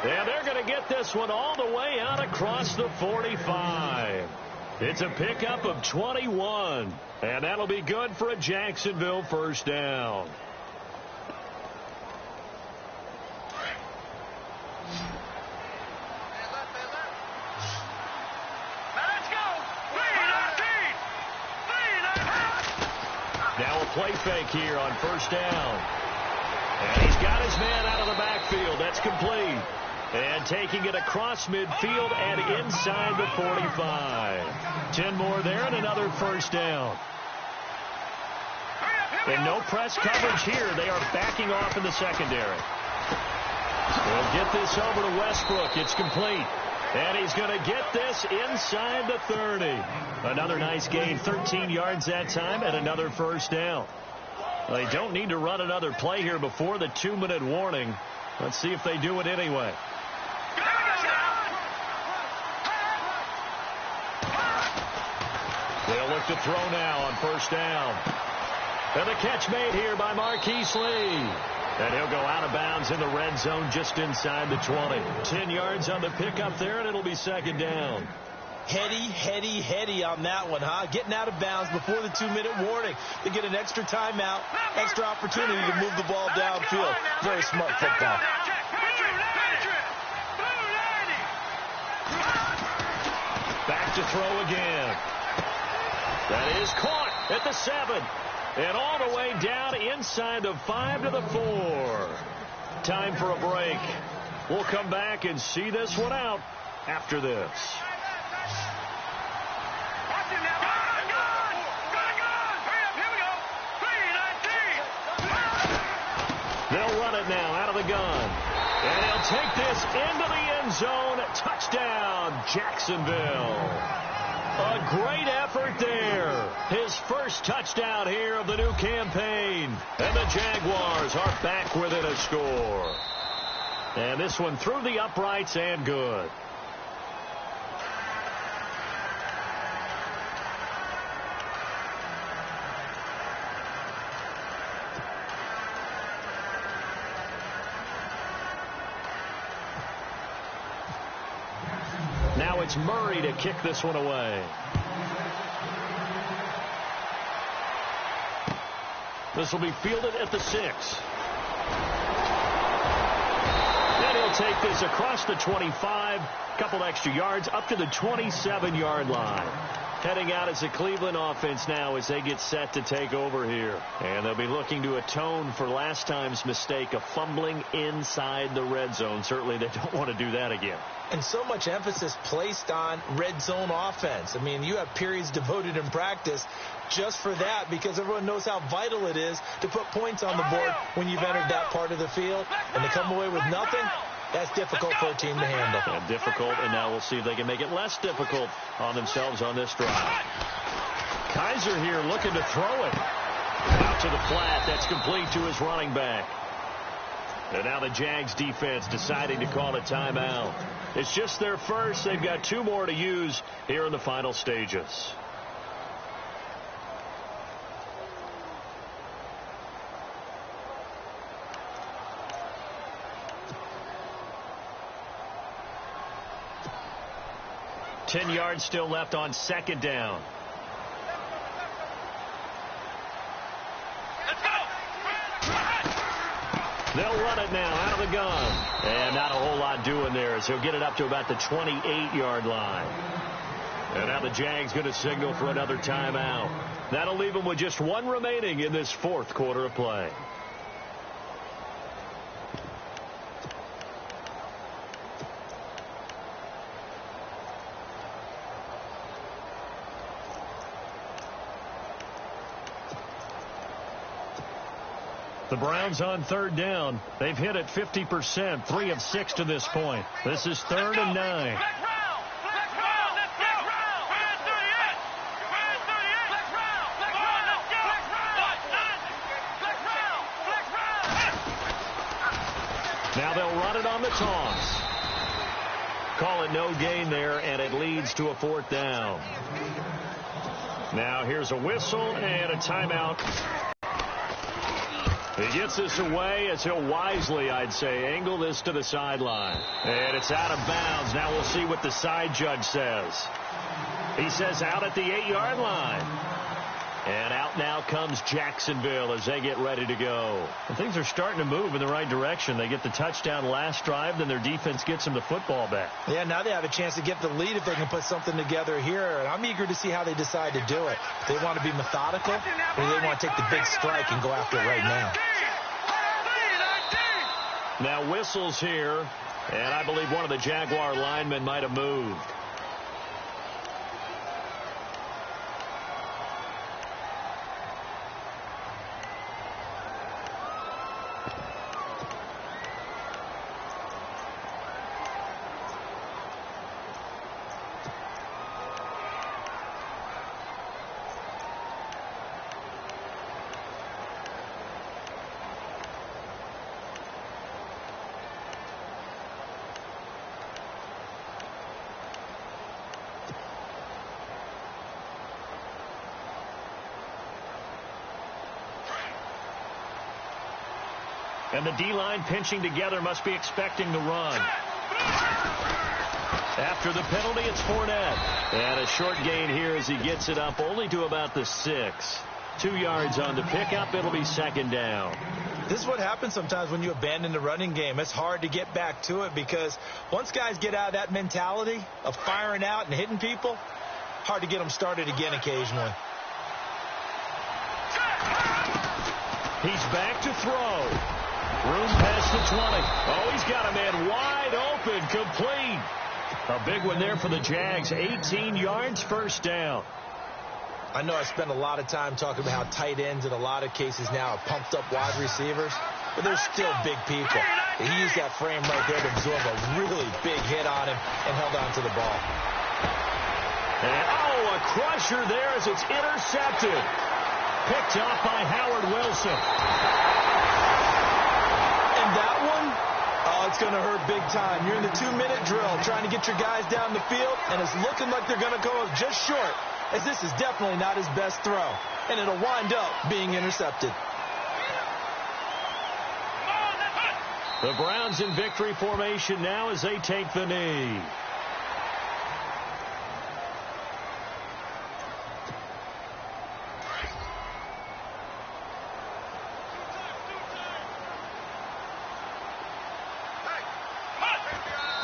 And they're going to get this one all the way out across the 45. It's a pickup of 21. And that'll be good for a Jacksonville first down. Now a play fake here on first down. And he's got his man out of the backfield. That's complete. And taking it across midfield and inside the 45. 10 more there and another first down. And no press coverage here. They are backing off in the secondary. They'll get this over to Westbrook. It's complete. And he's going to get this inside the 30. Another nice gain, 13 yards that time, and another first down. Well, they don't need to run another play here before the 2-minute warning. Let's see if they do it anyway. They'll look to throw now on first down. And the catch made here by Marquise Lee. And he'll go out of bounds in the red zone just inside the 20. 10 yards on the pickup there, and it'll be second down. Heady on that one, huh? Getting out of bounds before the 2-minute warning. They get an extra timeout, extra opportunity to move the ball downfield. Very smart football. Back to throw again. That is caught at the 7. And all the way down inside the 5 to the 4. Time for a break. We'll come back and see this one out after this. They'll run it now out of the gun. And he'll take this into the end zone. Touchdown, Jacksonville. A great effort there. His first touchdown here of the new campaign. And the Jaguars are back within a score. And this one through the uprights and good. Now it's Murray to kick this one away. This will be fielded at the 6. And he'll take this across the 25. Couple extra yards up to the 27-yard line. Heading out as the Cleveland offense now as they get set to take over here. And they'll be looking to atone for last time's mistake of fumbling inside the red zone. Certainly they don't want to do that again. And so much emphasis placed on red zone offense. I mean, you have periods devoted in practice just for that because everyone knows how vital it is to put points on the board when you've entered that part of the field. And to come away with nothing, that's difficult for a team to handle. And difficult, and now we'll see if they can make it less difficult on themselves on this drive. Kaiser here looking to throw it. Out to the flat. That's complete to his running back. And now the Jags defense deciding to call a timeout. It's just their first. They've got 2 more to use here in the final stages. Ten yards still left on second down. They'll run it now out of the gun. And not a whole lot doing there as he'll get it up to about the 28-yard line. And now the Jags going to signal for another timeout. That'll leave them with just 1 remaining in this 4th quarter of play. The Browns on third down. They've hit it 50%, 3 of 6 to this point. This is 3rd and 9. Now they'll run it on the toss. Call it no gain there, and it leads to a 4th down. Now here's a whistle and a timeout. He gets this away as he'll wisely, I'd say, angle this to the sideline. And it's out of bounds. Now we'll see what the side judge says. He says out at the 8-yard line. And out now comes Jacksonville as they get ready to go. And things are starting to move in the right direction. They get the touchdown last drive, then their defense gets them the football back. Yeah, now they have a chance to get the lead if they can put something together here. And I'm eager to see how they decide to do it. They want to be methodical, or they want to take the big strike and go after it right now. Now whistles here, and I believe one of the Jaguar linemen might have moved. And the D-line pinching together must be expecting the run. After the penalty, it's Fournette. And a short gain here as he gets it up only to about the 6. 2 yards on the pickup. It'll be 2nd down. This is what happens sometimes when you abandon the running game. It's hard to get back to it because once guys get out of that mentality of firing out and hitting people, hard to get them started again occasionally. He's back to throw. Room past the 20. Oh, he's got a man wide open, complete. A big one there for the Jags. 18 yards, 1st down. I know I spend a lot of time talking about how tight ends in a lot of cases now are pumped up wide receivers, but they're still big people. He used that frame right there to absorb a really big hit on him and held on to the ball. And, a crusher there as it's intercepted. Picked off by Howard Wilson. And that one, it's going to hurt big time. You're in the 2-minute drill trying to get your guys down the field, and it's looking like they're going to go just short, as this is definitely not his best throw, and it'll wind up being intercepted. The Browns in victory formation now as they take the knee.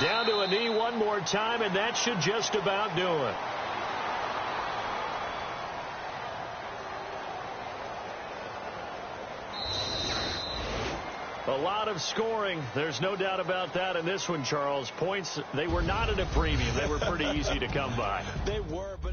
Down to a knee one more time, and that should just about do it. A lot of scoring. There's no doubt about that in this one, Charles. Points, they were not at a premium. They were pretty easy to come by. They were, but